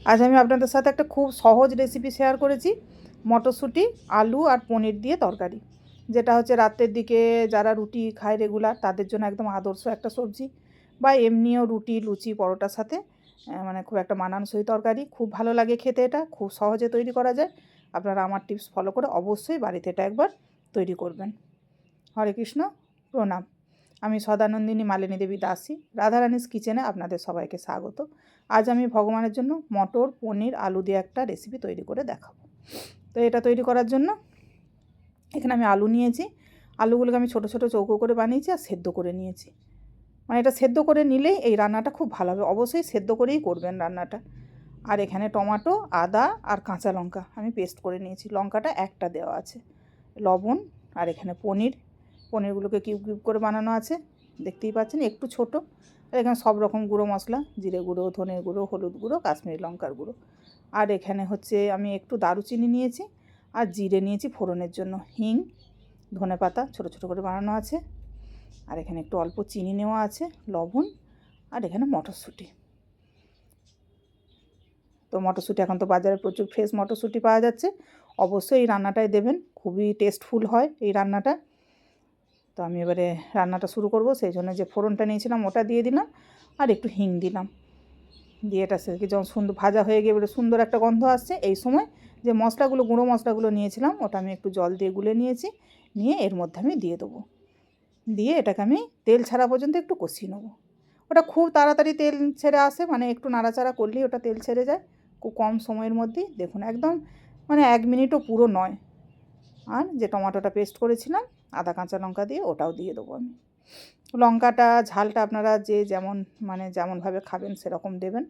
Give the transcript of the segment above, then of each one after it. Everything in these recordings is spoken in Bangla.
আজ আমি আপনাদের সাথে একটা খুব সহজ রেসিপি শেয়ার করেছি, মটরশুঁটি, আলু আর পনির দিয়ে তরকারি, যেটা হচ্ছে রাতের দিকে যারা রুটি খায় রেগুলার তাদের জন্য একদম আদর্শ একটা সবজি, বা এমনিও রুটি, লুচি, পরোটার সাথে মানে খুব একটা মানানসই তরকারি। খুব ভালো লাগে খেতে, এটা খুব সহজে তৈরি করা যায়। আপনারা আমার টিপস ফলো করে অবশ্যই বাড়িতে এটা একবার তৈরি করবেন। হরে কৃষ্ণ, প্রণাম। আমি সদানন্দিনী মালিনী দেবী দাসী, রাধারানীস কিচেনে আপনাদের সবাইকে স্বাগত। আজ আমি ভগবানের জন্য মটর, পনির, আলু দিয়ে একটা রেসিপি তৈরি করে দেখাবো। তো এটা তৈরি করার জন্য এখানে আমি আলু নিয়েছি। আলুগুলোকে আমি ছোটো ছোটো চৌকো করে বানিয়েছি আর সেদ্ধ করে নিয়েছি। মানে এটা সেদ্ধ করে নিলেই এই রান্নাটা খুব ভালো হবে, অবশ্যই সেদ্ধ করেই করবেন রান্নাটা। আর এখানে টমেটো, আদা আর কাঁচা লঙ্কা আমি পেস্ট করে নিয়েছি, লঙ্কাটা একটা দেওয়া আছে, লবণ, আর এখানে পনিরগুলোকে কিউব কিউব করে বানানো আছে, দেখতেই পাচ্ছেন একটু ছোট। আর এখানে সব রকম গুঁড়ো মশলা, জিরে গুঁড়ো, ধনে গুঁড়ো, হলুদ গুঁড়ো, কাশ্মীরি লঙ্কার গুঁড়ো। আর এখানে হচ্ছে আমি একটু দারুচিনি নিয়েছি আর জিরে নিয়েছি ফোড়নের জন্য, হিং, ধনেপাতা ছোটো ছোটো করে বানানো আছে। আর এখানে একটু অল্প চিনি নেওয়া আছে, লবণ, আর এখানে মটরশুঁটি। তো মটরশুঁটি এখন তো বাজারে প্রচুর ফ্রেশ মটরশুঁটি পাওয়া যাচ্ছে, অবশ্যই এই রান্নাটায় দেবেন, খুবই টেস্টফুল হয় এই রান্নাটা। তো আমি এবারে রান্নাটা শুরু করব, সেই জন্য যে ফোড়নটা নিয়েছিলাম ওটা দিয়ে দিলাম, আর একটু হিং দিলাম। দিয়ে এটা সেদিকে যখন সুন্দর ভাজা হয়ে গিয়ে এবারে সুন্দর একটা গন্ধ আসছে, এই সময় যে মশলাগুলো, গুঁড়ো মশলাগুলো নিয়েছিলাম ওটা আমি একটু জল দিয়ে গুলে নিয়েছি, নিয়ে এর মধ্যে আমি দিয়ে দেবো। দিয়ে এটাকে আমি তেল ছাড়া পর্যন্ত একটু কষিয়ে নেবো। ওটা খুব তাড়াতাড়ি তেল ছেড়ে আসে, মানে একটু নাড়াচাড়া করলেই ওটা তেল ছেড়ে যায় খুব কম সময়ের মধ্যেই। দেখুন একদম মানে 1 মিনিটও পুরো নয়। আর যে টমেটোটা পেস্ট করেছিলাম আদা কাঁচা লঙ্কা দিয়ে, ওটাও দিয়ে দেবো আমি। লঙ্কাটা ঝালটা আপনারা যে যেমন মানে যেমনভাবে খাবেন সেরকম দেবেন।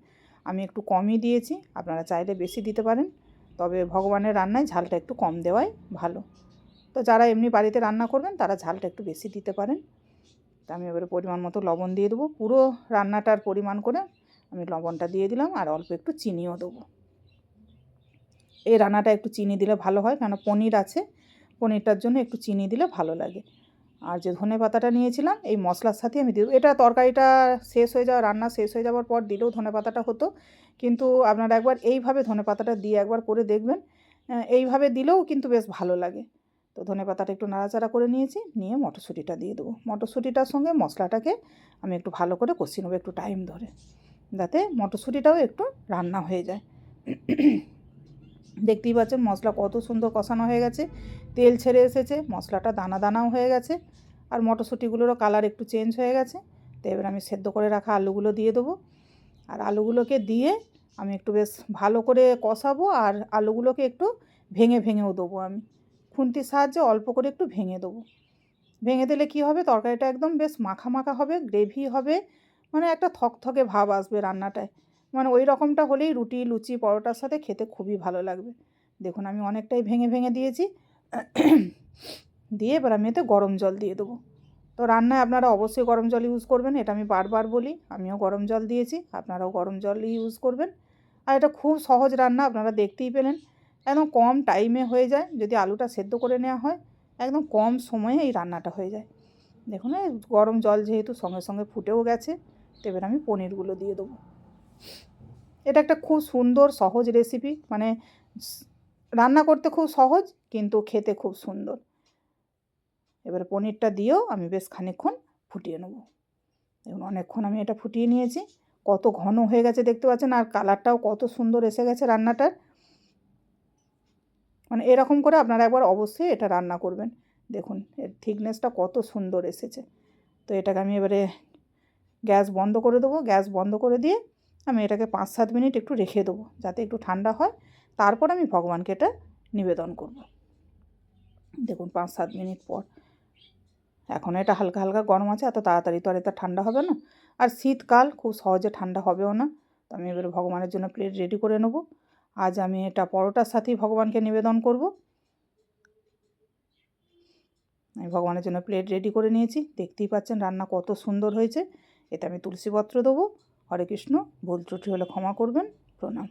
আমি একটু কমই দিয়েছি, আপনারা চাইলে বেশি দিতে পারেন, তবে ভগবানের রান্নায় ঝালটা একটু কম দেওয়াই ভালো। তো যারা এমনি বাড়িতে রান্না করবেন তারা ঝালটা একটু বেশি দিতে পারেন। তা আমি এবারে পরিমাণ মতো লবণ দিয়ে দেবো, পুরো রান্নাটার পরিমাণ করে আমি লবণটা দিয়ে দিলাম, আর অল্প একটু চিনিও দেবো। এই রান্নাটা একটু চিনি দিলে ভালো হয়, কেন পনির আছে, পনিরটার জন্য একটু চিনি দিলে ভালো লাগে। আর যে ধনে পাতাটা নিয়েছিলাম এই মশলার সাথে আমি দিব, এটা তরকারিটা শেষ হয়ে যাওয়া, রান্না শেষ হয়ে যাওয়ার পর দিলেও ধনে পাতাটা হতো, কিন্তু আপনারা একবার এইভাবে ধনে পাতাটা দিয়ে একবার করে দেখবেন, এইভাবে দিলেও কিন্তু বেশ ভালো লাগে। তো ধনে পাতাটা একটু নাড়াচাড়া করে নিয়েছি, নিয়ে মটরশুঁটিটা দিয়ে দেবো। মটরশুঁটিটার সঙ্গে মশলাটাকে আমি একটু ভালো করে কষিয়ে নেবো একটু টাইম ধরে, যাতে মটরশুঁটিটাও একটু রান্না হয়ে যায়। দেখতেই পাচ্ছেন মশলা কত সুন্দর কষানো হয়ে গেছে, তেল ছেড়ে এসেছে, মশলাটা দানা দানাও হয়ে গেছে, আর মটরশুঁটিগুলোরও কালার একটু চেঞ্জ হয়ে গেছে। তো এবার আমি সেদ্ধ করে রাখা আলুগুলো দিয়ে দেবো, আর আলুগুলোকে দিয়ে আমি একটু বেশ ভালো করে কষাবো, আর আলুগুলোকে একটু ভেঙে ভেঙেও দেবো, আমি খুন্তির সাহায্যে অল্প করে একটু ভেঙে দেবো। ভেঙে দিলে কী হবে, তরকারিটা একদম বেশ মাখা মাখা হবে, গ্রেভি হবে, মানে একটা থকথকে ভাব আসবে রান্নাটায়। মানে ওই রকমটা হলেই রুটি, লুচি, পরোটার সাথে খেতে খুবই ভালো লাগবে। দেখুন আমি অনেকটাই ভেঙে ভেঙে দিয়েছি। দিয়ে এবার আমি এতে গরম জল দিয়ে দেবো। তো রান্নায় আপনারা অবশ্যই গরম জল ইউজ করবেন, এটা আমি বারবার বলি, আমিও গরম জল দিয়েছি, আপনারাও গরম জলই ইউজ করবেন। আর এটা খুব সহজ রান্না, আপনারা দেখতেই পেলেন, একদম কম টাইমে হয়ে যায়, যদি আলুটা সেদ্ধ করে নেওয়া হয় একদম কম সময়ে এই রান্নাটা হয়ে যায়। দেখুন এই গরম জল যেহেতু সঙ্গে সঙ্গে ফুটেও গেছে, তো এবার আমি পনিরগুলো দিয়ে দেবো। এটা একটা খুব সুন্দর সহজ রেসিপি, মানে রান্না করতে খুব সহজ কিন্তু খেতে খুব সুন্দর। এবারে পনিরটা দিয়েও আমি বেশ খানিকক্ষণ ফুটিয়ে নেব। দেখুন অনেকক্ষণ আমি এটা ফুটিয়ে নিয়েছি, কত ঘন হয়ে গেছে দেখতে পাচ্ছেন, আর কালারটাও কত সুন্দর এসে গেছে রান্নাটার। মানে এরকম করে আপনারা একবার অবশ্যই এটা রান্না করবেন। দেখুন এর থিকনেসটা কত সুন্দর এসেছে। তো এটাকে আমি এবারে গ্যাস বন্ধ করে দেবো, গ্যাস বন্ধ করে দিয়ে আমি এটাকে 5-7 মিনিট একটু রেখে দেবো, যাতে একটু ঠান্ডা হয়, তারপর আমি ভগবানকে এটা নিবেদন করব। দেখুন 5-7 মিনিট পর এখন এটা হালকা হালকা গরম আছে, এত তাড়াতাড়ি তো আর এটা ঠান্ডা হবে না, আর শীতকাল খুব সহজে ঠান্ডা হবেও না। তো আমি এবারে ভগবানের জন্য প্লেট রেডি করে নেব। আজ আমি এটা পরোটার সাথেই ভগবানকে নিবেদন করব। আমি ভগবানের জন্য প্লেট রেডি করে নিয়েছি, দেখতেই পাচ্ছেন রান্না কত সুন্দর হয়েছে। এতে আমি তুলসীপত্র দেবো। হরে কৃষ্ণ, ভুল ত্রুটি হলে ক্ষমা করবেন, প্রণাম।